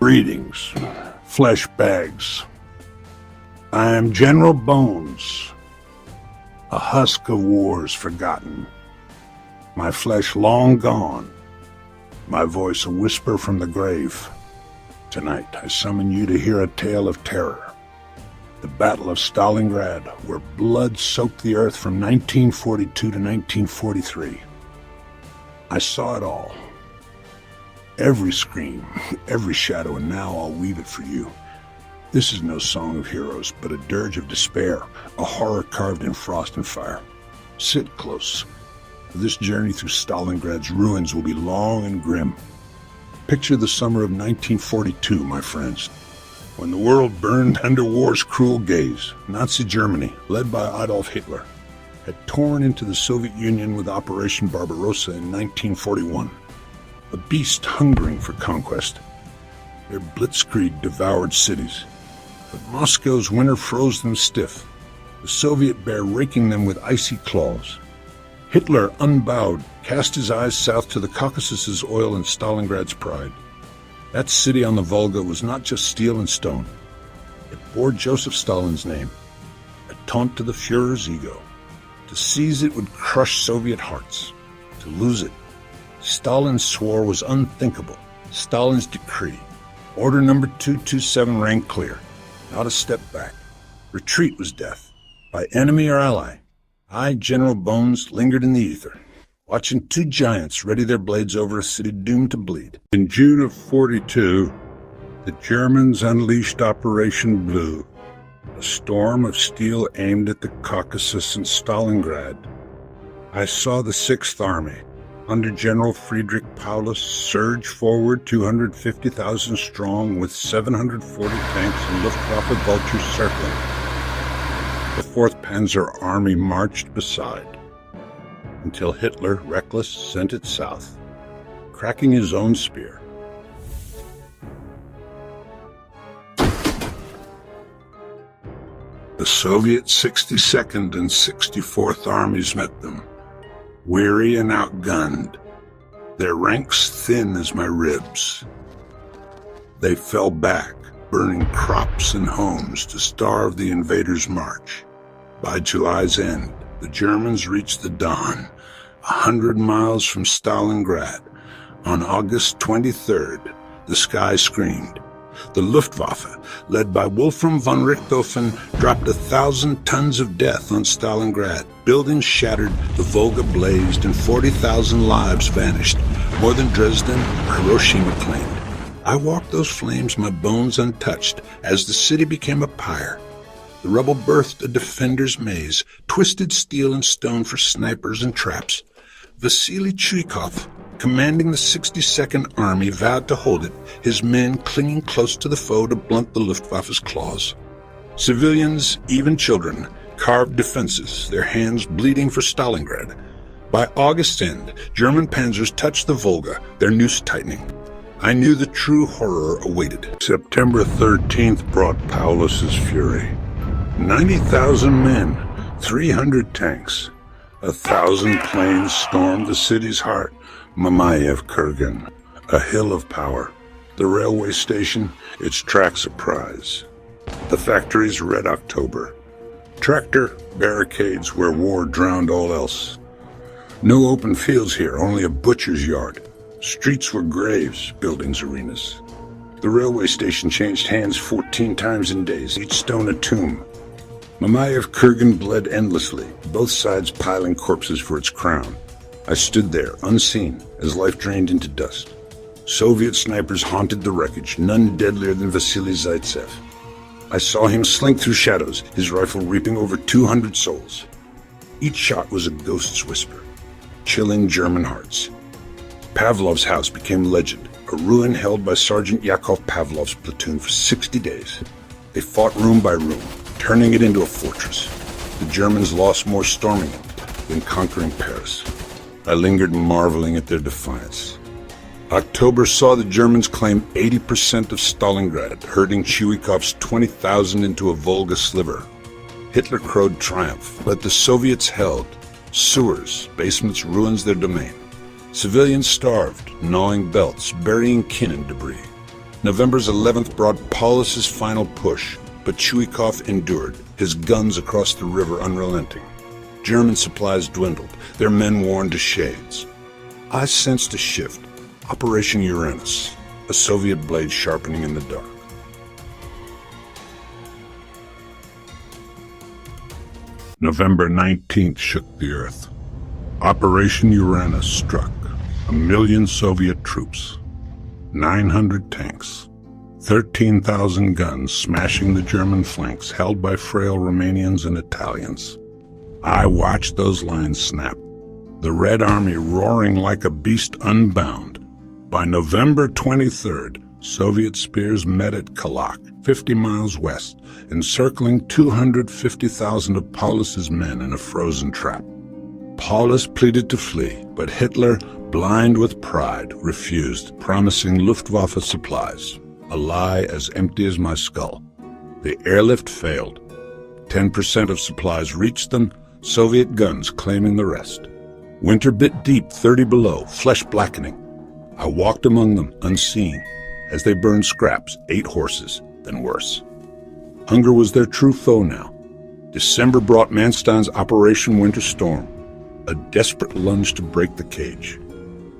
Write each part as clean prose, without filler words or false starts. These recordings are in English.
Greetings, flesh bags. I am General Bones, a husk of wars forgotten, my flesh long gone, my voice a whisper from the grave. Tonight I summon you to hear a tale of terror, the Battle of Stalingrad, where blood soaked the earth from 1942 to 1943. I saw it all. Every scream, every shadow, and now I'll weave it for you. This is no song of heroes, but a dirge of despair, a horror carved in frost and fire. Sit close. This journey through Stalingrad's ruins will be long and grim. Picture the summer of 1942, my friends, when the world burned under war's cruel gaze. Nazi Germany, led by Adolf Hitler, had torn into the Soviet Union with Operation Barbarossa in 1941. A beast hungering for conquest. Their blitzkrieg devoured cities, but Moscow's winter froze them stiff, the Soviet bear raking them with icy claws. Hitler, unbowed, cast his eyes south to the Caucasus's oil and Stalingrad's pride. That city on the Volga was not just steel and stone. It bore Joseph Stalin's name, a taunt to the Führer's ego. To seize it would crush Soviet hearts. To lose it, Stalin swore, was unthinkable. Stalin's decree, Order number 227, rang clear. Not a step back. Retreat was death, by enemy or ally. I, General Bones, lingered in the ether, watching two giants ready their blades over a city doomed to bleed. In June of 42, the Germans unleashed Operation Blue, a storm of steel aimed at the Caucasus and Stalingrad. I saw the 6th Army, under General Friedrich Paulus, surge forward 250,000 strong with 740 tanks and Luftwaffe vultures circling. The 4th Panzer Army marched beside, until Hitler, reckless, sent it south, cracking his own spear. The Soviet 62nd and 64th Armies met them, weary and outgunned, their ranks thin as my ribs. They fell back, burning crops and homes to starve the invaders' march. By July's end, the Germans reached the Don, 100 miles from Stalingrad. On August 23rd, the sky screamed. The Luftwaffe, led by Wolfram von Richthofen, dropped 1,000 tons of death on Stalingrad. Buildings shattered, the Volga blazed, and 40,000 lives vanished, more than Dresden or Hiroshima claimed. I walked those flames, my bones untouched, as the city became a pyre. The rubble birthed a defender's maze, twisted steel and stone for snipers and traps. Vasily Chuikov, commanding the 62nd Army, vowed to hold it, his men clinging close to the foe to blunt the Luftwaffe's claws. Civilians, even children, carved defenses, their hands bleeding for Stalingrad. By August's end, German panzers touched the Volga, their noose tightening. I knew the true horror awaited. September 13th brought Paulus's fury. 90,000 men, 300 tanks, 1,000 planes stormed the city's heart. Mamayev Kurgan, a hill of power. The railway station, its tracks a prize. The factories, Red October. Tractor barricades where war drowned all else. No open fields here, only a butcher's yard. Streets were graves, buildings arenas. The railway station changed hands 14 times in days, each stone a tomb. Mamayev Kurgan bled endlessly, both sides piling corpses for its crown. I stood there, unseen, as life drained into dust. Soviet snipers haunted the wreckage, none deadlier than Vasily Zaitsev. I saw him slink through shadows, his rifle reaping over 200 souls. Each shot was a ghost's whisper, chilling German hearts. Pavlov's house became legend, a ruin held by Sergeant Yakov Pavlov's platoon for 60 days. They fought room by room, turning it into a fortress. The Germans lost more storming it than conquering Paris. I lingered marveling at their defiance. October saw the Germans claim 80% of Stalingrad, herding Chuikov's 20,000 into a Volga sliver. Hitler crowed triumph, but the Soviets held. Sewers, basements, ruins their domain. Civilians starved, gnawing belts, burying kin in debris. November's 11th brought Paulus's final push, but Chuikov endured, his guns across the river unrelenting. German supplies dwindled, their men worn to shades. I sensed a shift. Operation Uranus, a Soviet blade sharpening in the dark. November 19th shook the earth. Operation Uranus struck. 1 million Soviet troops, 900 tanks, 13,000 guns smashing the German flanks held by frail Romanians and Italians. I watched those lines snap, the Red Army roaring like a beast unbound. By November 23rd, Soviet spears met at Kalak, 50 miles west, encircling 250,000 of Paulus's men in a frozen trap. Paulus pleaded to flee, but Hitler, blind with pride, refused, promising Luftwaffe supplies, a lie as empty as my skull. The airlift failed. 10% of supplies reached them, Soviet guns claiming the rest. Winter bit deep, 30 below, flesh blackening. I walked among them, unseen, as they burned scraps, ate horses, then worse. Hunger was their true foe now. December brought Manstein's Operation Winter Storm, a desperate lunge to break the cage.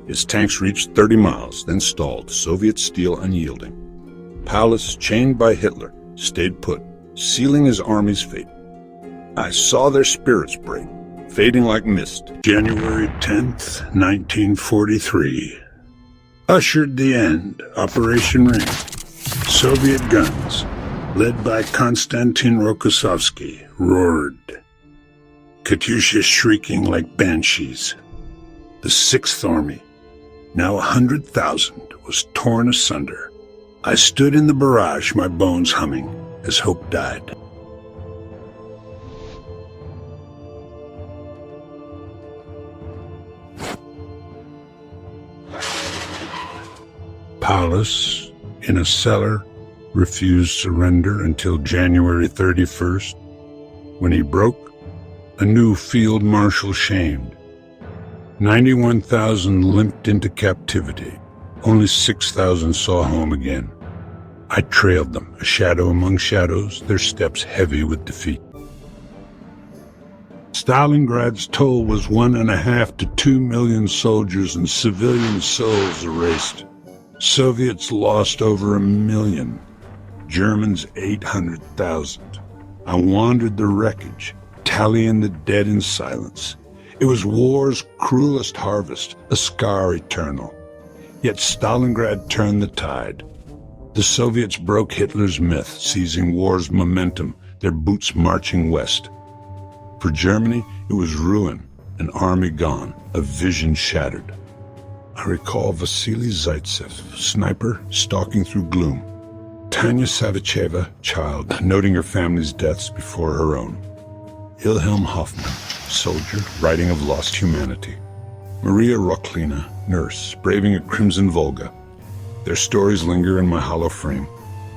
His tanks reached 30 miles, then stalled, Soviet steel unyielding. Paulus, chained by Hitler, stayed put, sealing his army's fate. I saw their spirits break, fading like mist. January 10th, 1943. Ushered the end. Operation Ring. Soviet guns, led by Konstantin Rokossovsky, roared. Katyushas shrieking like banshees. The Sixth Army, now 100,000, was torn asunder. I stood in the barrage, my bones humming, as hope died. Paulus, in a cellar, refused surrender until January 31st. When he broke, a new field marshal shamed. 91,000 limped into captivity. Only 6,000 saw home again. I trailed them, a shadow among shadows, their steps heavy with defeat. Stalingrad's toll was 1.5 to 2 million soldiers and civilian souls erased. Soviets lost over 1 million, Germans 800,000. I wandered the wreckage, tallying the dead in silence. It was war's cruelest harvest, a scar eternal. Yet Stalingrad turned the tide. The Soviets broke Hitler's myth, seizing war's momentum, their boots marching west. For Germany, it was ruin, an army gone, a vision shattered. I recall Vasily Zaitsev, sniper, stalking through gloom. Tanya Savicheva, child, noting her family's deaths before her own. Ilhelm Hoffman, soldier, writing of lost humanity. Maria Roklina, nurse, braving a crimson Volga. Their stories linger in my hollow frame.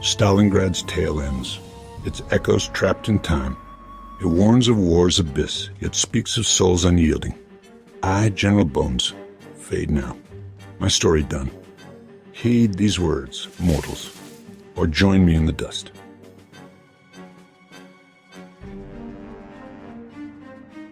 Stalingrad's tale ends, its echoes trapped in time. It warns of war's abyss, yet speaks of souls unyielding. I, General Bones, fade now. My story done. Heed these words, mortals, or join me in the dust.